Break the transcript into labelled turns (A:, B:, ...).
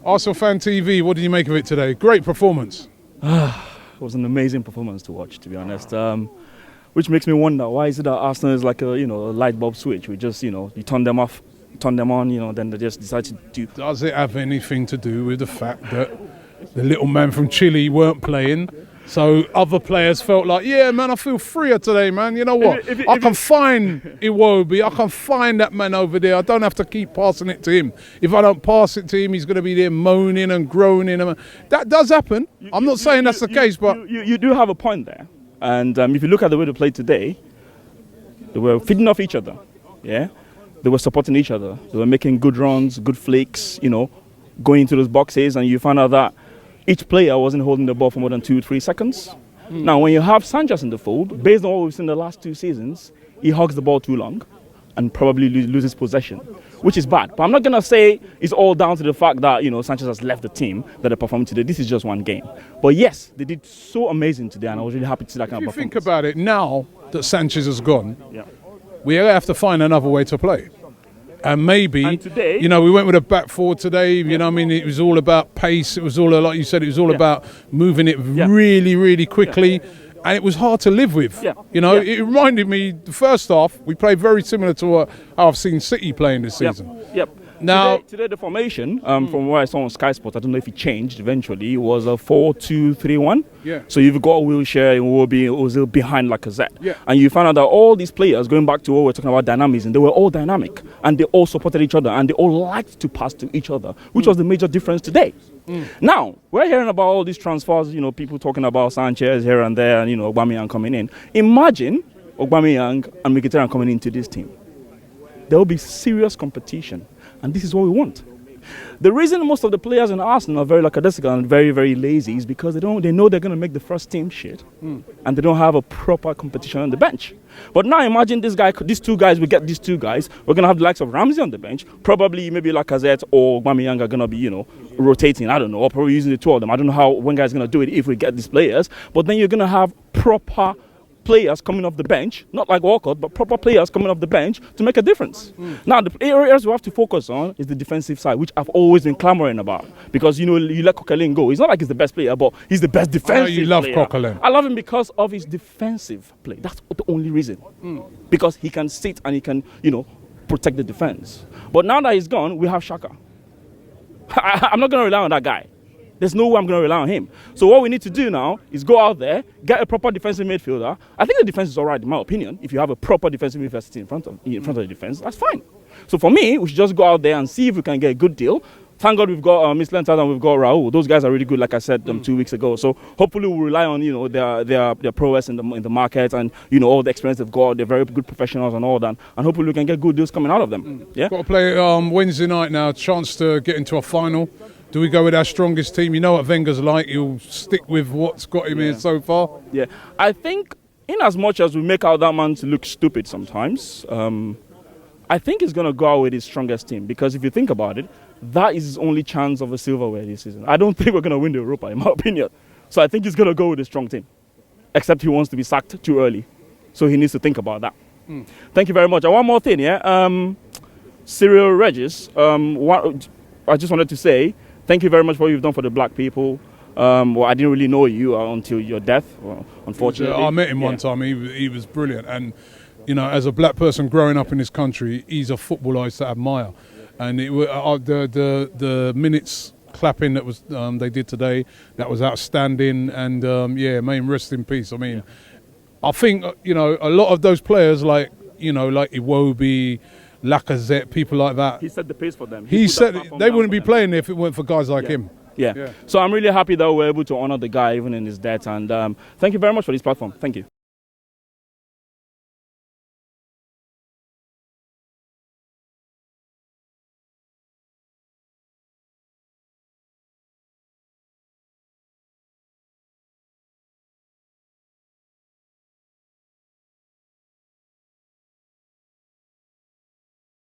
A: ArsenalFanTV, what did you make of it today? Great performance.
B: It was an amazing performance to watch, to be honest. Which makes me wonder, why is it that Arsenal is like a light bulb switch? We just you turn them off, turn them on, then they just decide to do.
A: Does it have anything to do with the fact that the little man from Chile weren't playing? So other players felt like, yeah, man, I feel freer today, man. You know what? I can find Iwobi. I can find that man over there. I don't have to keep passing it to him. If I don't pass it to him, he's going to be there moaning and groaning. That does happen. I'm not saying that's the case, but...
B: You do have a point there. And if you look at the way they played today, they were feeding off each other, yeah? They were supporting each other. They were making good runs, good flicks, going into those boxes, and you find out that each player wasn't holding the ball for more than 2-3 seconds. Now, when you have Sanchez in the fold, based on what we've seen the last 2 seasons, he hogs the ball too long and probably loses possession, which is bad. But I'm not going to say it's all down to the fact that, Sanchez has left the team that they performed today. This is just one game. But yes, they did so amazing today, and I was really happy to see that kind of performance.
A: If you think about it, now that Sanchez has gone, we have to find another way to play. And maybe,
B: today,
A: we went with a back four today. It was all about pace. It was all, like you said, it was all about moving it really, really quickly. And it was hard to live with. It reminded me, the first half, we played very similar to how I've seen City playing this season. Now,
B: today the formation, from what I saw on Sky Sports, I don't know if it changed eventually, was a 4-2-3-1. So you've got a wheelchair and Ozil behind Lacazette. And you find out that all these players, going back to what we're talking about dynamism, they were all dynamic and they all supported each other and they all liked to pass to each other, which was the major difference today. Now, we're hearing about all these transfers, people talking about Sanchez here and there and, Aubameyang coming in. Imagine Aubameyang and Mkhitaryan coming into this team. There will be serious competition. And this is what we want. The reason most of the players in Arsenal are very lackadaisical and very, very lazy is because they know they're going to make the first team shit, and they don't have a proper competition on the bench. But now imagine these two guys, we get these two guys, we're going to have the likes of Ramsey on the bench, probably maybe Lacazette or Aubameyang are going to be, rotating, I don't know, or probably using the two of them. I don't know how one guy's going to do it if we get these players, but then you're going to have proper players coming off the bench, not like Walcott, but proper players coming off the bench to make a difference. Now, the areas we have to focus on is the defensive side, which I've always been clamoring about. Because, you let Coquelin go. He's not like he's the best player, but he's the best defensive player.
A: You love Coquelin.
B: I love him because of his defensive play. That's the only reason. Because he can sit and he can, protect the defense. But now that he's gone, we have Xhaka. I'm not going to rely on that guy. There's no way I'm going to rely on him. So what we need to do now is go out there, get a proper defensive midfielder. I think the defense is all right, in my opinion. If you have a proper defensive midfielder in front of the defense, that's fine. So for me, we should just go out there and see if we can get a good deal. Thank God we've got Miss Lentard and we've got Raul. Those guys are really good, like I said 2 weeks ago. So hopefully we'll rely on their prowess in the market and all the experience they've got. They're very good professionals and all that. And hopefully we can get good deals coming out of them.
A: Got to play Wednesday night now. Chance to get into a final. Do we go with our strongest team? You know what Wenger's like. He'll stick with what's got him here so far.
B: I think in as much as we make out that man to look stupid sometimes, I think he's going to go out with his strongest team. Because if you think about it, that is his only chance of a silverware this season. I don't think we're going to win the Europa, in my opinion. So I think he's going to go with a strong team. Except he wants to be sacked too early. So he needs to think about that. Thank you very much. And one more thing, Cyril Regis, I just wanted to say, thank you very much for what you've done for the black people. I didn't really know you until your death, unfortunately.
A: I met him one time. He was brilliant. And, as a black person growing up in this country, he's a footballer I used to admire. And the minutes clapping that was they did today, that was outstanding. And, may him rest in peace. I mean, I think, a lot of those players like Iwobi, Lacazette, people like that.
B: He set the pace for them.
A: He said they wouldn't be playing if it weren't for guys like him.
B: So I'm really happy that we're able to honor the guy even in his death. And thank you very much for this platform. Thank you.